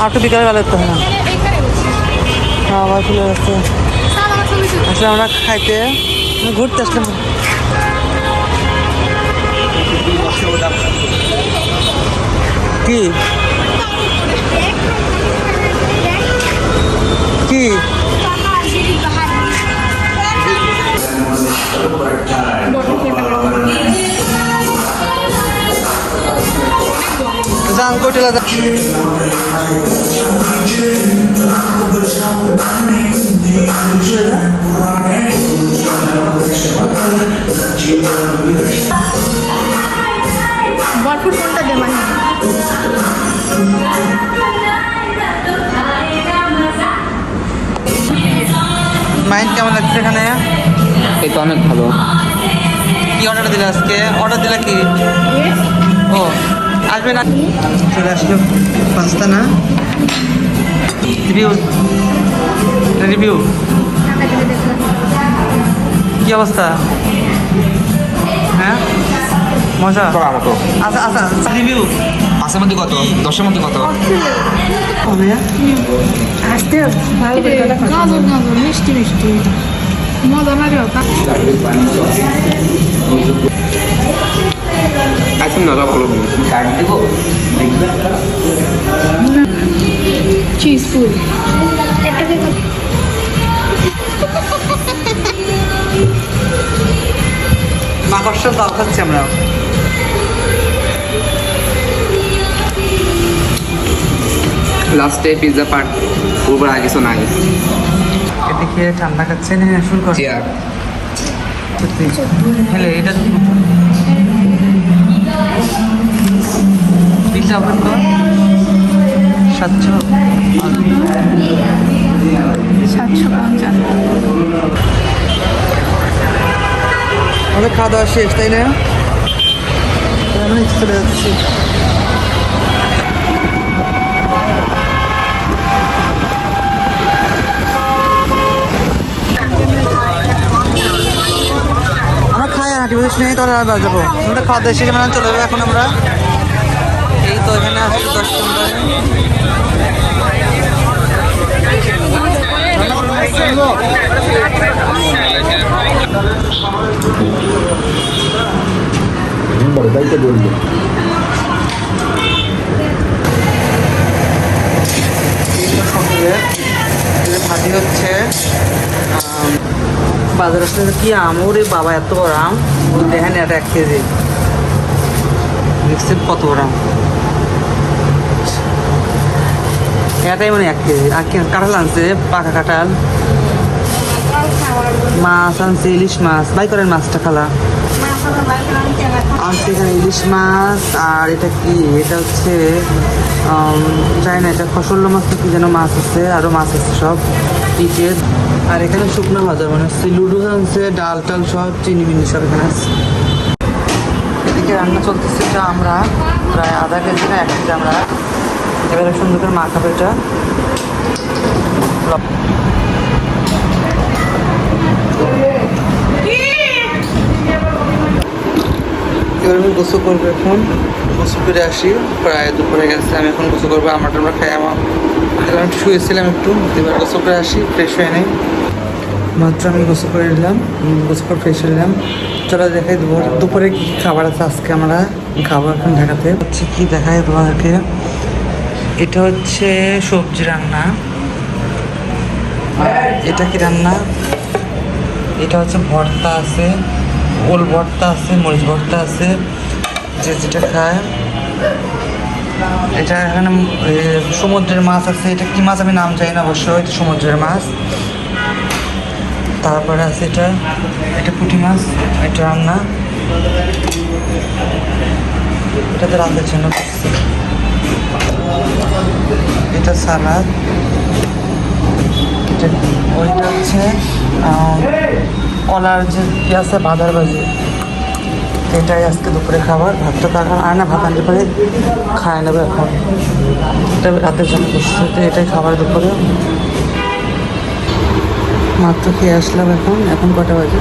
আর একটু বিকালে বেলা তো হয় না, আবার চলে যাচ্ছে। আসলে আমরা খাইতে ঘুরতে আসলাম। কি কি যান কোটেলা বরফুট কোনটা দে মানে মাইন্ড কেমন লাগছে এখানে? এই তো অনেক ভালো। কি অর্ডার দিলে আজকে? অর্ডার দিলে কি? ও আসবে না, চলে আসলো পাস্তা না রিভিউ রিভিউ কি অবস্থা? হ্যাঁ মজা মতো আচ্ছা আচ্ছা রিভিউ 5-এর মধ্যে কত? 10-এর মধ্যে কত? হবে আসতে ভালো করে গাজর গাজর মিষ্টি মিষ্টি মজা লাগে আইসক্রিম না ভালো কার্ড দিব চিজ ফুল মাকড়সার দাও খাচ্ছি আমরা। লাস্টে পিৎজা পার্ট উপর আগে কিছু নাই। এদিকে ঠান্ডা খাচ্ছেন, হ্যাঁ শুরু করছি। চেয়ার সত্যি হেলে এটা বিলটা ওপেন কর। 750 আমাদের খাওয়া দাওয়া শেষ তাই না? আমরা চলে যাচ্ছি। আমরা খাই হাঁটি বুঝিস নেই, তাহলে আর যাবো। আমরা খাওয়া দাওয়া শেষে মানে চলে যাবো এখন আমরা। এই তো এখানে আসছি 10 নম্বরে। ভাজি হচ্ছে বাজার আসলে কি আম, ওরে বাবা এত বড় আম, ওই দেখেন এটা 1 কেজি, দেখছেন কত বড় আম, এটাই মানে 1 কেজি। আর কি কাঁঠাল আনছে, পাকা কাঁঠাল, মাছ আনছে, ইলিশ মাছ। বাই করেন মাছটা খালা আনছে এখানে, ইলিশ মাছ। আর এটা কি, এটা হচ্ছে জানি না, এটা ফসল্য মাছ কি যেন মাছ আছে, আরও মাছ আছে সব পিচের। আর এখানে শুকনো বাজার মানে হচ্ছে লুডু আনছে, ডাল টাল সব, চিনি মিনি সব এখানে আছে। এদিকে রান্না চলতেছে, এটা আমরা প্রায় আধা কেজি না 1 কেজি আমরা এবারে সুন্দর করে মাখাবো এটা। এবার আমি গোসল করবো, এখন গোসল করে আসি, প্রায় দুপুরে গেছে। আমি এখন গোসল করবো, আমরা খাই। আমার আমি শুয়েছিলাম একটু, এবার গোসল করে আসি, ফ্রেশ হয়ে নেই। মাত্র আমি গোসল করে নিলাম, গোসল করে ফ্রেশ হয়ে নিলাম। চলো দেখাই দুপুরে কী কী খাবার আছে আজকে আমরা খাবো এখন ঢাকাতে। হচ্ছে কি দেখাই তোমাদেরকে, এটা হচ্ছে সবজি রান্না। এটা কি রান্না, এটা হচ্ছে ভর্তা আছে, ওল ভর্তা আছে, মরিচ ভর্তা আছে, যে যেটা খায়। এটা এখানে সমুদ্রের মাছ আছে, এটা কি মাছ আমি নাম জানি না অবশ্য, এটা সমুদ্রের মাছ। তারপরে আছে এটা, এটা পুঁটি মাছ, এটা রান্না, এটাতে রান্নার জন্য। এটা সালাদ, এটা ওইটা হচ্ছে কলার যে আছে বাঁধার ভাজি। এটাই আজকে দুপুরে খাবার। ভাতটা তো এখন আর না, ভাত আনতে পারে খায় নেবে এখন, এটা রাতের জন্য করছে। তো এটাই খাবার দুপুরে, মাত্র খেয়ে আসলাম। এখন কটা বাজে,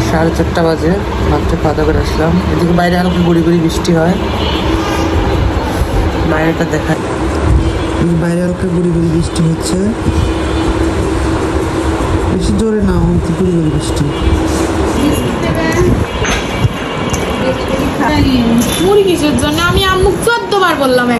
4:30 বাজে। মাত্র খাওয়া দাওয়া করে আসলাম। এদিকে বাইরে হালকা গুড়ি গুড়ি বৃষ্টি হয়, বাইরেটা দেখায়। এই বাইরে হালকা গুড়ি গুড়ি বৃষ্টি হচ্ছে, বেশি জোরে না, অল্প গুড়ি গুড়ি বৃষ্টি। মুড়ি কিসের জন্য আমি আম্মু 14 বার বললাম।